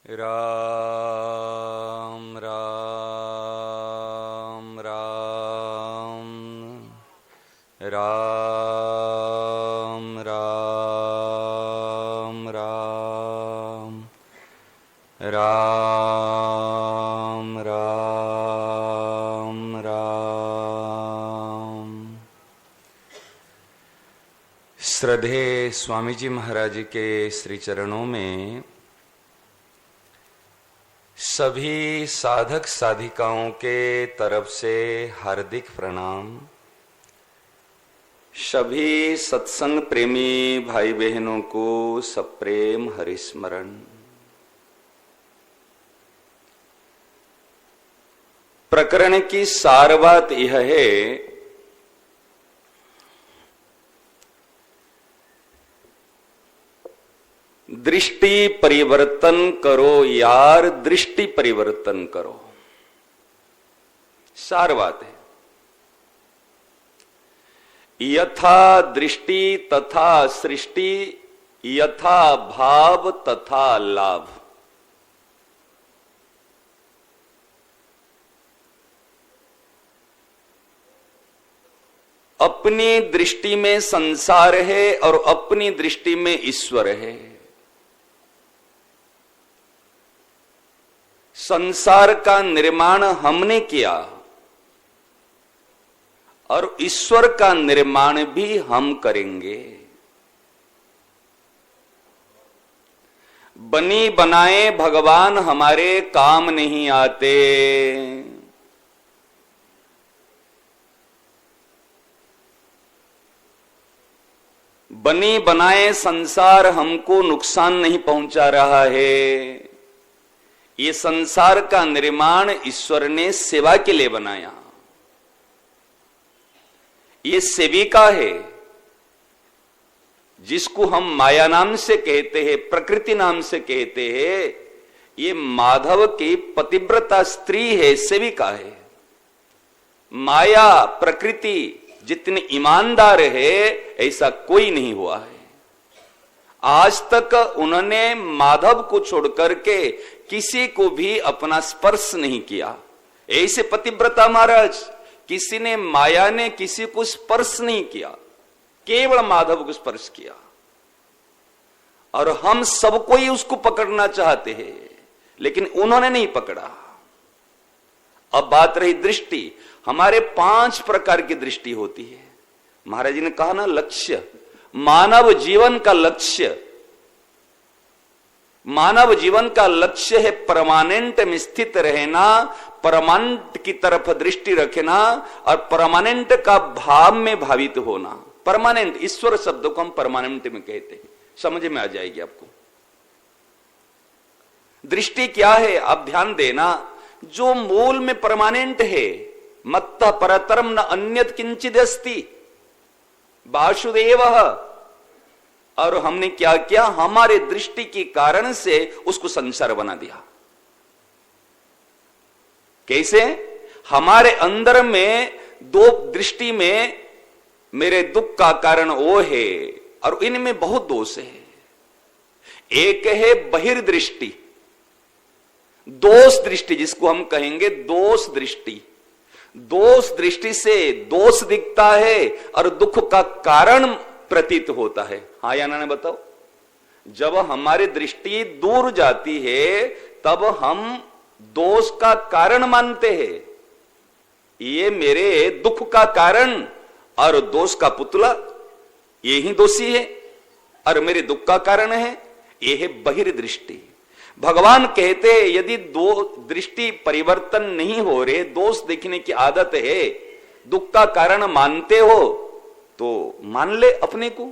राम राम राम राम राम राम राम राम राम। श्रद्धेय स्वामी जी महाराज के श्री चरणों में सभी साधक साधिकाओं के तरफ से हार्दिक प्रणाम। सभी सत्संग प्रेमी भाई बहनों को सप्रेम हरिस्मरण। प्रकरण की सार बात यह है, दृष्टि परिवर्तन करो यार, दृष्टि परिवर्तन करो। सार बात है। यथा दृष्टि तथा सृष्टि, यथा भाव तथा लाभ। अपनी दृष्टि में संसार है और अपनी दृष्टि में ईश्वर है। संसार का निर्माण हमने किया और ईश्वर का निर्माण भी हम करेंगे। बनी बनाए भगवान हमारे काम नहीं आते। बनी बनाए संसार हमको नुकसान नहीं पहुंचा रहा है। ये संसार का निर्माण ईश्वर ने सेवा के लिए बनाया। ये सेविका है, जिसको हम माया नाम से कहते हैं, प्रकृति नाम से कहते हैं। ये माधव की पतिव्रता स्त्री है, सेविका है। माया प्रकृति जितने ईमानदार है ऐसा कोई नहीं हुआ है। आज तक उन्होंने माधव को छोड़कर के किसी को भी अपना स्पर्श नहीं किया। ऐसे पतिव्रता महाराज, किसी ने माया ने किसी को स्पर्श नहीं किया, केवल माधव को स्पर्श किया। और हम सबको ही उसको पकड़ना चाहते हैं, लेकिन उन्होंने नहीं पकड़ा। अब बात रही दृष्टि। हमारे 5 प्रकार की दृष्टि होती है। महाराज जी ने कहा ना, लक्ष्य, मानव जीवन का लक्ष्य, मानव जीवन का लक्ष्य है परमानेंट में स्थित रहना, परमानेंट की तरफ दृष्टि रखना और परमानेंट का भाव में भावित होना। परमानेंट, ईश्वर शब्द को हम परमानेंट में कहते हैं, समझ में आ जाएगी आपको। दृष्टि क्या है आप ध्यान देना। जो मूल में परमानेंट है, मत्तः परतरम न अन्यत् किंचिद अस्ति वासुदेव। और हमने क्या किया, हमारे दृष्टि के कारण से उसको संसार बना दिया। कैसे? हमारे अंदर में 2 दृष्टि में मेरे दुख का कारण वो है और इनमें बहुत दोष है। एक है बहिर्दृष्टि, दोष दृष्टि, जिसको हम कहेंगे दोष दृष्टि। दोष दृष्टि से दोष दिखता है और दुख का कारण प्रतीत होता है। हाँ या ना बताओ। जब हमारी दृष्टि दूर जाती है तब हम दोष का कारण मानते हैं। ये मेरे दुख का कारण और दोष का पुतला, ये ही दोषी है और मेरे दुख का कारण है। ये है बहिर्दृष्टि। भगवान कहते हैं यदि दृष्टि परिवर्तन नहीं हो रहे, दोष देखने की आदत है, दुख का कारण मानते हो तो मान ले अपने को।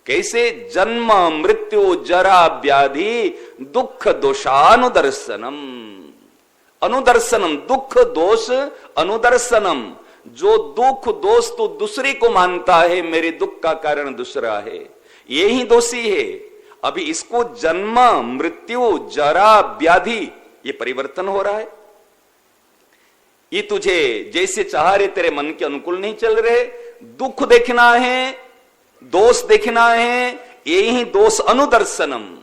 कैसे? जन्म मृत्यु जरा व्याधि दुख दोषानुदर्शनम। अनुदर्शनम, दुख दोष अनुदर्शनम। जो दुख दोष तो दूसरे को मानता है, मेरे दुख का कारण दूसरा है, यही दोषी है। अभी इसको जन्म मृत्यु जरा व्याधि, ये परिवर्तन हो रहा है। ये तुझे जैसे चाह रहे तेरे मन के अनुकूल नहीं चल रहे। दुख देखना है, दोष देखना है, यही दोष अनुदर्शनम,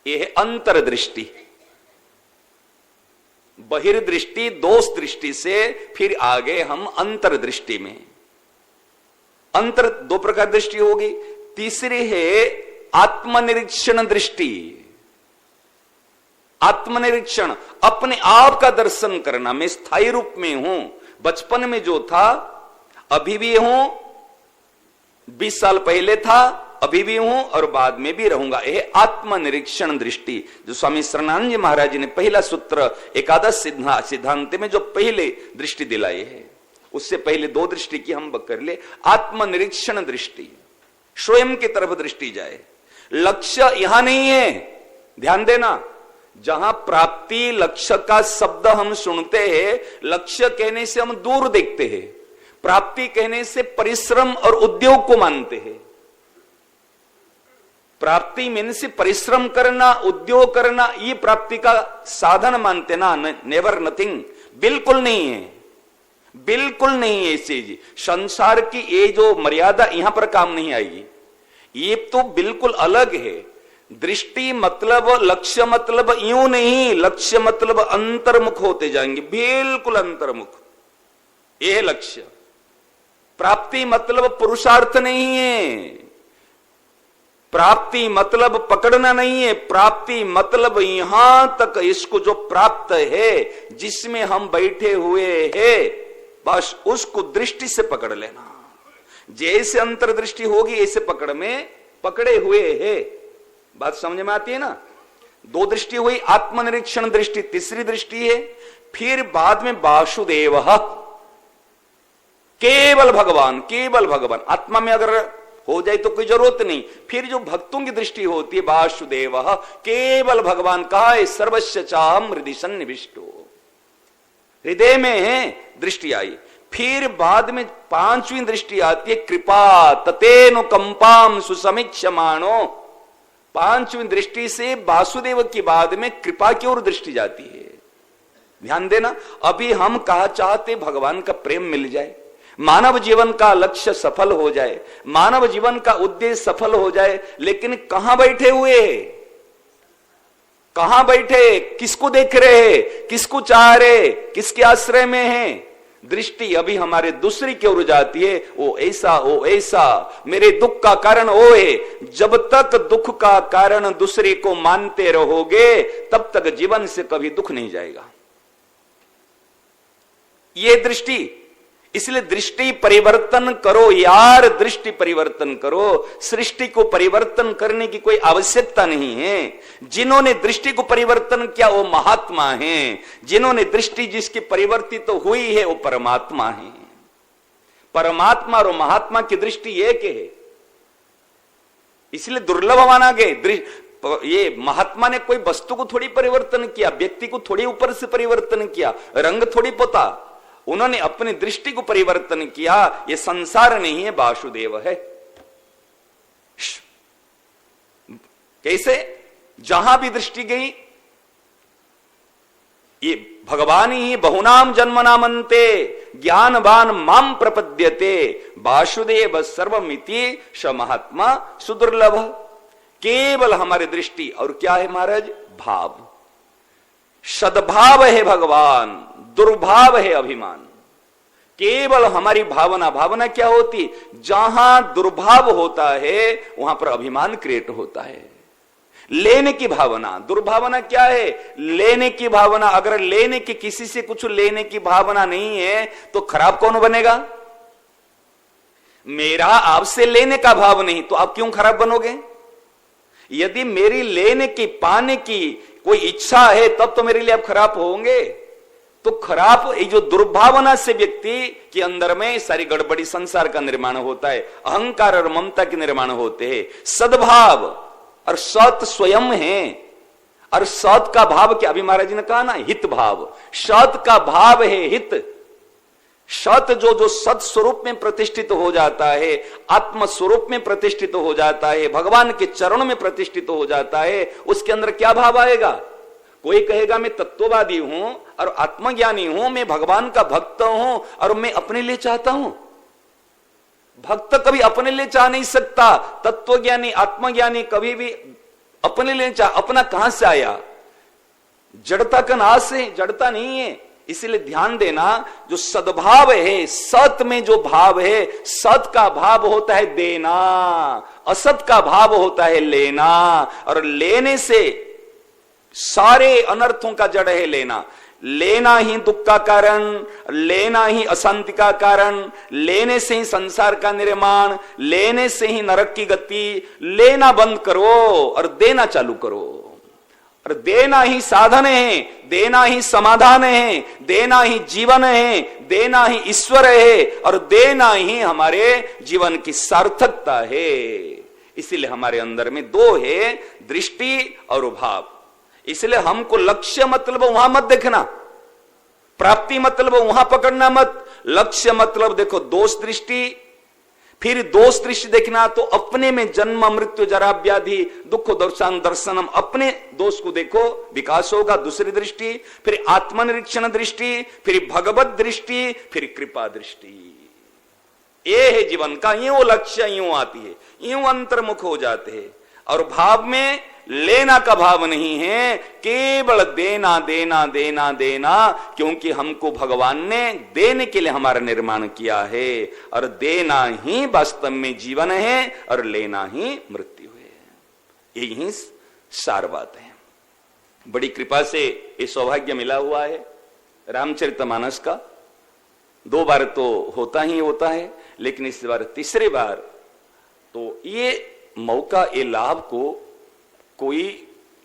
ये है अंतर्दृष्टि। बहिर्दृष्टि दोष दृष्टि से, फिर आगे हम अंतर्दृष्टि में। अंतर दो प्रकार दृष्टि होगी। तीसरी है आत्मनिरीक्षण दृष्टि। आत्मनिरीक्षण, अपने आप का दर्शन करना। मैं स्थायी रूप में हूं, बचपन में जो था अभी भी हूं, 20 साल पहले था अभी भी हूं और बाद में भी रहूंगा। यह आत्मनिरीक्षण दृष्टि, जो स्वामी शरणानंद जी महाराज जी ने पहला सूत्र एकादश सिद्धांत में जो पहले दृष्टि दिलाई है, उससे पहले दो दृष्टि की हम कर ले। आत्मनिरीक्षण दृष्टि, स्वयं की तरफ दृष्टि जाए। लक्ष्य यहां नहीं है, ध्यान देना। जहां प्राप्ति लक्ष्य का शब्द हम सुनते हैं, लक्ष्य कहने से हम दूर देखते हैं, प्राप्ति कहने से परिश्रम और उद्योग को मानते हैं। प्राप्ति मीन्स परिश्रम करना, उद्योग करना, ये प्राप्ति का साधन मानते ना। नेवर नथिंग, बिल्कुल नहीं है, बिल्कुल नहीं है ऐसी चीज। संसार की ये जो मर्यादा यहां पर काम नहीं आएगी, ये तो बिल्कुल अलग है। दृष्टि मतलब, लक्ष्य मतलब यूं नहीं, लक्ष्य मतलब अंतर्मुख होते जाएंगे, बिल्कुल अंतर्मुख, यह है लक्ष्य। प्राप्ति मतलब पुरुषार्थ नहीं है, प्राप्ति मतलब पकड़ना नहीं है, प्राप्ति मतलब यहां तक इसको जो प्राप्त है, जिसमें हम बैठे हुए हैं, बस उसको दृष्टि से पकड़ लेना। जैसे अंतर्दृष्टि होगी ऐसे पकड़ में पकड़े हुए है। बात समझ में आती है ना। दो दृष्टि हुई, आत्मनिरीक्षण दृष्टि तीसरी दृष्टि है। फिर बाद में वासुदेव, केवल भगवान, केवल भगवान। आत्मा में अगर हो जाए तो कोई जरूरत नहीं। फिर जो भक्तों की दृष्टि होती है, वासुदेव, केवल भगवान का है। सर्वस्य चाहम हृदय सन्निविष्टो, हृदय में है दृष्टि आई। फिर बाद में पांचवी दृष्टि आती है, कृपा ततेनुकंपाम सुसमीक्षमाणो। पांचवी दृष्टि से वासुदेव की बाद में कृपा की ओर दृष्टि जाती है। ध्यान देना, अभी हम कहा चाहते भगवान का प्रेम मिल जाए, मानव जीवन का लक्ष्य सफल हो जाए, मानव जीवन का उद्देश्य सफल हो जाए, लेकिन कहां बैठे हुए हैं, कहां बैठे, किसको देख रहे हैं, किसको चाह रहे, किसके आश्रय में हैं। दृष्टि अभी हमारे दूसरी की ओर जाती है। वो ऐसा, मेरे दुख का कारण वो है। जब तक दुख का कारण दूसरे को मानते रहोगे, तब तक जीवन से कभी दुख नहीं जाएगा। ये दृष्टि, इसलिए दृष्टि परिवर्तन करो यार, दृष्टि परिवर्तन करो। सृष्टि को परिवर्तन करने की कोई आवश्यकता नहीं है। जिन्होंने दृष्टि को परिवर्तन किया वो महात्मा हैं। जिन्होंने दृष्टि जिसकी परिवर्तित तो हुई है वो परमात्मा है। परमात्मा और महात्मा की दृष्टि एक है, इसलिए दुर्लभ माना गया। ये महात्मा ने कोई वस्तु को थोड़ी परिवर्तन किया, व्यक्ति को थोड़ी ऊपर से परिवर्तन किया, रंग थोड़ी पोता, उन्होंने अपनी दृष्टि को परिवर्तन किया। ये संसार नहीं है, वासुदेव है। कैसे? जहां भी दृष्टि गई, ये भगवान ही बहुनाम जन्मनामन्ते ज्ञानवान माम प्रपद्यते वासुदेव सर्वमिति स महात्मा सुदुर्लभ। केवल हमारी दृष्टि और क्या है महाराज? भाव। सद्भाव है भगवान, दुर्भाव है अभिमान। केवल हमारी भावना, भावना क्या होती? जहां दुर्भाव होता है वहां पर अभिमान क्रिएट होता है। लेने की भावना, दुर्भावना क्या है? लेने की भावना। अगर लेने की, किसी से कुछ लेने की भावना नहीं है तो खराब कौन बनेगा? मेरा आपसे लेने का भाव नहीं तो आप क्यों खराब बनोगे? यदि मेरी लेने की, पाने की कोई इच्छा है तब तो मेरे लिए आप खराब होंगे। तो खराब, ये जो दुर्भावना से व्यक्ति के अंदर में सारी गड़बड़ी संसार का निर्माण होता है, अहंकार और ममता के निर्माण होते हैं। सद्भाव और सत स्वयं है, और सत का भाव क्या? अभी महाराज ने कहा ना, हित भाव। सत का भाव है हित। सत जो सत स्वरूप में प्रतिष्ठित हो जाता है, आत्म स्वरूप में प्रतिष्ठित हो जाता है, भगवान के चरणों में प्रतिष्ठित हो जाता है, उसके अंदर क्या भाव आएगा? कोई कहेगा मैं तत्ववादी हूं और आत्मज्ञानी हूं, मैं भगवान का भक्त हूं और मैं अपने लिए चाहता हूं। भक्त कभी अपने लिए चाह नहीं सकता। तत्वज्ञानी, आत्मज्ञानी कभी भी अपने लिए चाह, अपना कहां से आया? जड़ता का नाश है, जड़ता नहीं है। इसलिए ध्यान देना, जो सद्भाव है, सत में जो भाव है, सत का भाव होता है देना, असत का भाव होता है लेना, और लेने से सारे अनर्थों का जड़ है लेना। लेना ही दुख का कारण, लेना ही अशांति का कारण, लेने से ही संसार का निर्माण, लेने से ही नरक की गति। लेना बंद करो और देना चालू करो। और देना ही साधन है, देना ही समाधान है, देना ही जीवन है, देना ही ईश्वर है, और देना ही हमारे जीवन की सार्थकता है। इसलिए हमारे अंदर में दो है, दृष्टि और भाव। इसलिए हमको लक्ष्य मतलब वहां मत देखना, प्राप्ति मतलब वहां पकड़ना मत। लक्ष्य मतलब देखो दोष दृष्टि, फिर दोष दृष्टि देखना तो अपने में जन्म मृत्यु जरा व्याधि दुख दर्शनम, अपने दोष को देखो, विकास होगा। दूसरी दृष्टि, फिर आत्मनिरीक्षण दृष्टि, फिर भगवत दृष्टि, फिर कृपा दृष्टि। ये है जीवन का, यूं लक्ष्य यूं आती है, यूं अंतर्मुख हो जाते हैं। और भाव में लेना का भाव नहीं है, केवल देना देना देना देना, क्योंकि हमको भगवान ने देने के लिए हमारा निर्माण किया है, और देना ही वास्तव में जीवन है और लेना ही मृत्यु है। यही सार बात है। बड़ी कृपा से ये सौभाग्य मिला हुआ है रामचरितमानस का। 2 बार तो होता ही होता है, लेकिन इस बार तीसरी बार तो ये मौका, ये लाभ को कोई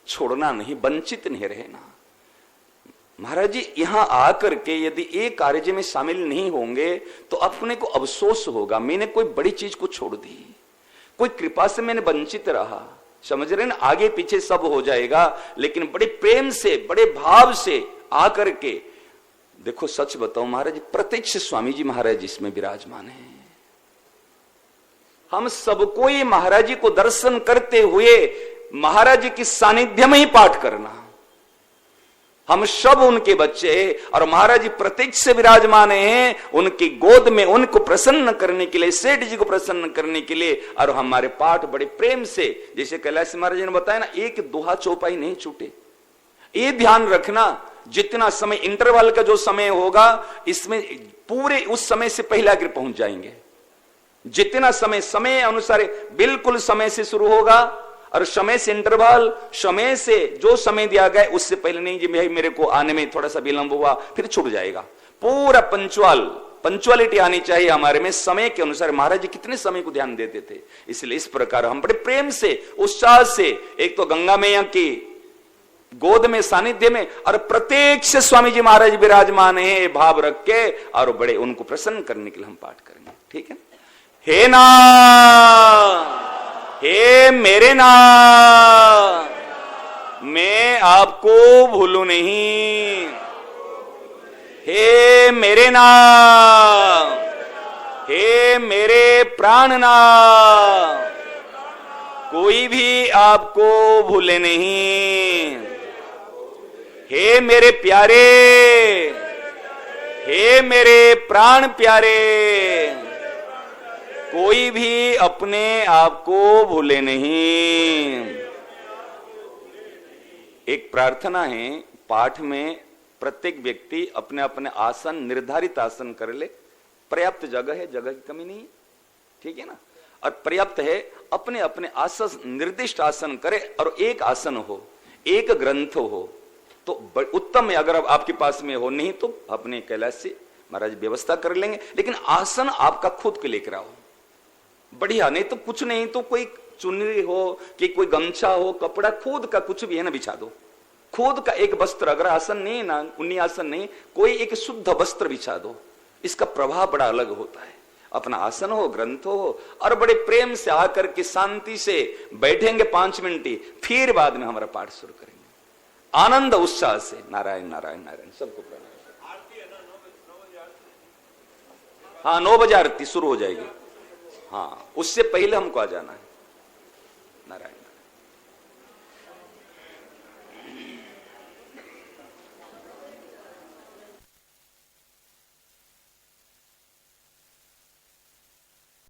छोड़ना नहीं, वंचित नहीं रहना। महाराज जी यहां आकर के यदि एक कार्य में शामिल नहीं होंगे तो अपने को अफसोस होगा, मैंने कोई बड़ी चीज को छोड़ दी, कोई कृपा से मैंने वंचित रहा। समझ रहे ना, आगे पीछे सब हो जाएगा, लेकिन बड़े प्रेम से, बड़े भाव से आकर के देखो। सच बताओ महाराज, प्रत्यक्ष स्वामी जी महाराज इसमें विराजमान है। हम सबको ही महाराज जी को दर्शन करते हुए महाराज जी की सानिध्य में ही पाठ करना। हम सब उनके बच्चे हैं और महाराज जी प्रत्यक्ष से विराजमान हैं उनकी गोद में, उनको प्रसन्न करने के लिए, सेठ जी को प्रसन्न करने के लिए। और हमारे पाठ बड़े प्रेम से, जैसे कैलाश महाराज जी ने बताया ना, एक दोहा चौपाई नहीं छूटे। ये ध्यान रखना, जितना समय इंटरवल का जो समय होगा, इसमें पूरे उस समय से पहले आकर पहुंच जाएंगे। जितना समय, समय अनुसार बिल्कुल समय से शुरू होगा, और समय से इंटरवल, समय से जो समय दिया गया उससे पहले नहीं जी भाई मेरे को आने में थोड़ा सा विलंब हुआ, फिर छूट जाएगा। पूरा पंचुअलिटी आनी चाहिए हमारे में, समय के अनुसार। महाराज जी कितने समय को ध्यान देते थे। इसलिए इस प्रकार हम बड़े प्रेम से, उत्साह से, एक तो गंगा मैया की गोद में, सानिध्य में, और प्रत्यक्ष स्वामी जी महाराज विराजमान है, भाव रख के, और बड़े उनको प्रसन्न करने के लिए हम पाठ करेंगे। ठीक है। हे ना, हे मेरे ना, मैं आपको भूलू नहीं। हे मेरे ना, हे मेरे प्राण ना, कोई भी आपको भूले नहीं। हे मेरे प्यारे, हे मेरे प्राण प्यारे, कोई भी अपने आप को भूले नहीं। एक प्रार्थना है पाठ में, प्रत्येक व्यक्ति अपने अपने आसन, निर्धारित आसन कर ले। पर्याप्त जगह है, जगह की कमी नहीं है, ठीक है ना। और पर्याप्त है, अपने अपने आसन, निर्दिष्ट आसन करे, और एक आसन हो, एक ग्रंथ हो तो उत्तम है। अगर आपके पास में हो, नहीं तो अपने कैलाश से महाराज व्यवस्था कर लेंगे। लेकिन आसन आपका खुद के लेकर आओ, बढ़िया। नहीं तो कुछ नहीं तो कोई चुनरी हो कि कोई गमछा हो, कपड़ा खुद का कुछ भी है ना, बिछा दो। खुद का एक वस्त्र, अगर आसन नहीं ना, उन्नी आसन नहीं, कोई एक शुद्ध वस्त्र बिछा दो। इसका प्रभाव बड़ा अलग होता है। अपना आसन हो, ग्रंथ हो, और बड़े प्रेम से आकर के शांति से बैठेंगे 5 मिनट ही, फिर बाद में हमारा पाठ शुरू करेंगे आनंद उत्साह से। नारायण नारायण नारायण। सबको प्रणाम। हाँ, 9 बजे आरती शुरू हो जाएगी। हाँ, उससे पहले हमको आ जाना है। नारायण।